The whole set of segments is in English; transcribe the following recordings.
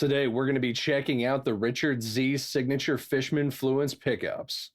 Today, we're going to be checking out the Richard Z signature FIshman Fluence pickups.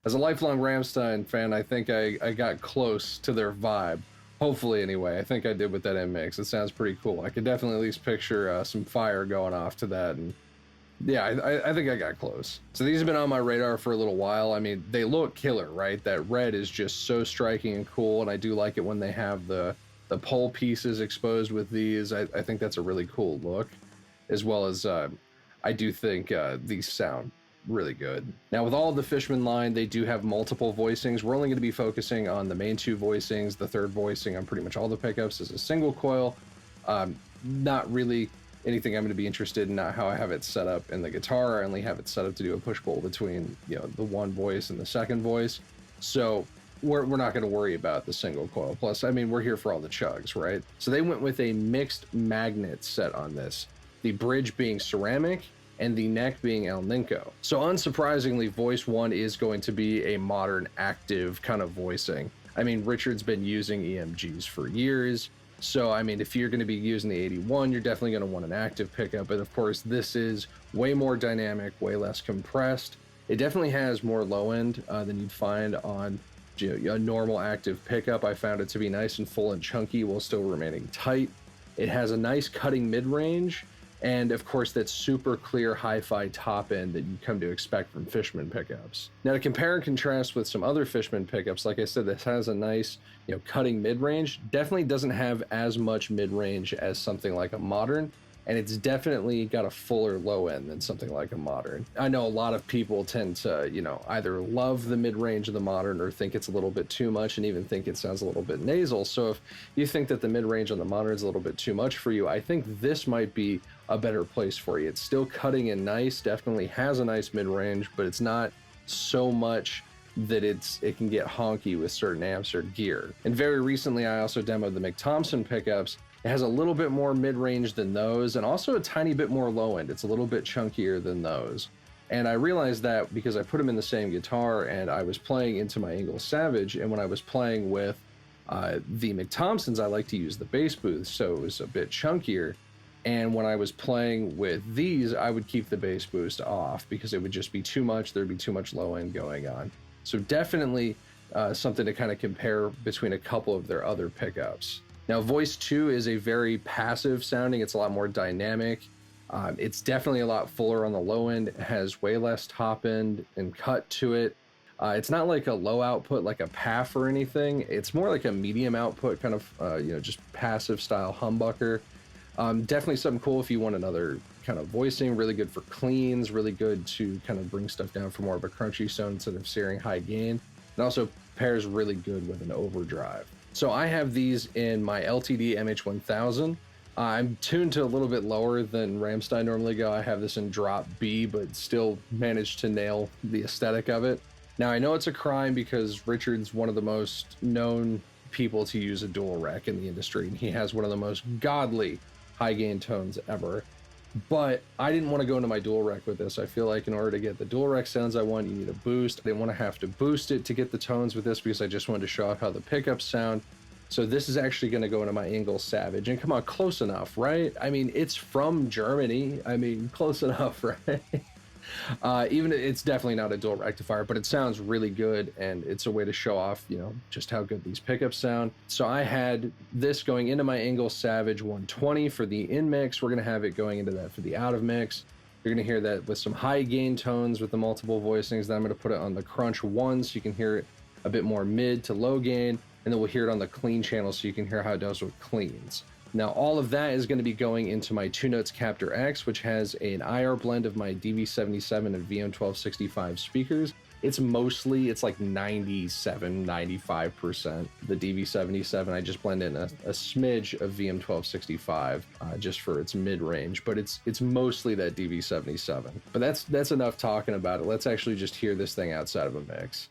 As a lifelong Rammstein fan, I think I got close to their vibe. Hopefully, anyway. I think I did with that in mix. It sounds pretty cool. I could definitely at least picture some fire going off to that. And yeah, I think I got close. So these have been on my radar for a little while. I mean, they look killer, right? That red is just so striking and cool. And I do like it when they have the pole pieces exposed with these. I think that's a really cool look. As well as I do think these sound really good. Now, with all of the FIshman line, they do have multiple voicings. We're only going to be focusing on the main two voicings. The third voicing on pretty much all the pickups is a single coil. Not really anything I'm going to be interested in, not how I have it set up in the guitar. I only have it set up to do a push-pull between, the one voice and the second voice. So we're not going to worry about the single coil. Plus, I mean, we're here for all the chugs, right? So they went with a mixed magnet set on this. The bridge being ceramic and the neck being El Ninco. So unsurprisingly, voice one is going to be a modern active kind of voicing. I mean, Richard's been using EMGs for years. So, I mean, if you're going to be using the 81, you're definitely going to want an active pickup. But of course, this is way more dynamic, way less compressed. It definitely has more low end than you'd find on a normal active pickup. I found it to be nice and full and chunky while still remaining tight. It has a nice cutting mid-range. And of course, that super clear hi-fi top end that you come to expect from FIshman pickups. Now, to compare and contrast with some other FIshman pickups, like I said, this has a nice, cutting mid-range. Definitely doesn't have as much mid-range as something like a modern, and it's definitely got a fuller low end than something like a modern. I know a lot of people tend to, either love the mid-range of the modern or think it's a little bit too much and even think it sounds a little bit nasal. So if you think that the mid-range on the modern is a little bit too much for you, I think this might be a better place for you. It's still cutting and nice, definitely has a nice mid-range, but it's not so much that it can get honky with certain amps or gear. And very recently, I also demoed the McThompson pickups. It has a little bit more mid-range than those, and also a tiny bit more low-end. It's a little bit chunkier than those. And I realized that because I put them in the same guitar, and I was playing into my Ingalls Savage, and when I was playing with the McThompsons, I like to use the bass booth, so it was a bit chunkier. And when I was playing with these, I would keep the bass boost off because it would just be too much. There'd be too much low end going on. So definitely something to kind of compare between a couple of their other pickups. Now, Voice 2 is a very passive sounding. It's a lot more dynamic. It's definitely a lot fuller on the low end. It has way less top end and cut to it. It's not like a low output like a PAF or anything. It's more like a medium output kind of, just passive style humbucker. Definitely something cool if you want another kind of voicing. Really good for cleans, really good to kind of bring stuff down for more of a crunchy sound instead of searing high gain. And also pairs really good with an overdrive. So I have these in my LTD MH1000. I'm tuned to a little bit lower than Rammstein normally go. I have this in drop B, but still managed to nail the aesthetic of it. Now, I know it's a crime because Richard's one of the most known people to use a dual rec in the industry, and he has one of the most godly high gain tones ever. But I didn't want to go into my dual rec with this. I feel like in order to get the dual rec sounds I want, you need a boost. I didn't want to have to boost it to get the tones with this because I just wanted to show off how the pickups sound. So this is actually going to go into my Ingalls Savage. And come on, close enough, right? I mean, it's from Germany. I mean, close enough, right? Even it's definitely not a dual rectifier, but it sounds really good, and it's a way to show off, just how good these pickups sound. So I had this going into my Ingalls Savage 120 for the in mix. We're going to have it going into that for the out of mix. You're going to hear that with some high gain tones with the multiple voicings. Then I'm going to put it on the Crunch 1 so you can hear it a bit more mid to low gain, and then we'll hear it on the clean channel so you can hear how it does with cleans. Now, all of that is going to be going into my Two Notes Captor X, which has an IR blend of my DV77 and VM1265 speakers. It's like 97, 95% the DV77. I just blend in a smidge of VM1265 just for its mid-range, but it's mostly that DV77. But that's enough talking about it. Let's actually just hear this thing outside of a mix.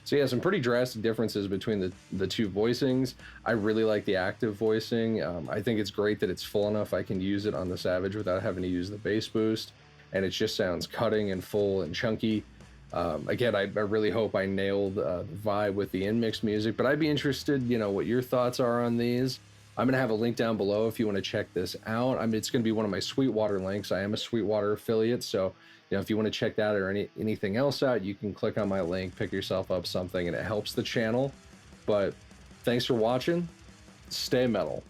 So yeah, some pretty drastic differences between the two voicings. I really like the active voicing. I think it's great that it's full enough I can use it on the Savage without having to use the bass boost, and it just sounds cutting and full and chunky. Again, I really hope I nailed the vibe with the in-mix music, but I'd be interested, what your thoughts are on these. I'm gonna have a link down below if you want to check this out. I mean, it's gonna be one of my Sweetwater links. I am a Sweetwater affiliate, so if you want to check that or anything else out, you can click on my link, pick yourself up something, and it helps the channel. But thanks for watching. Stay metal.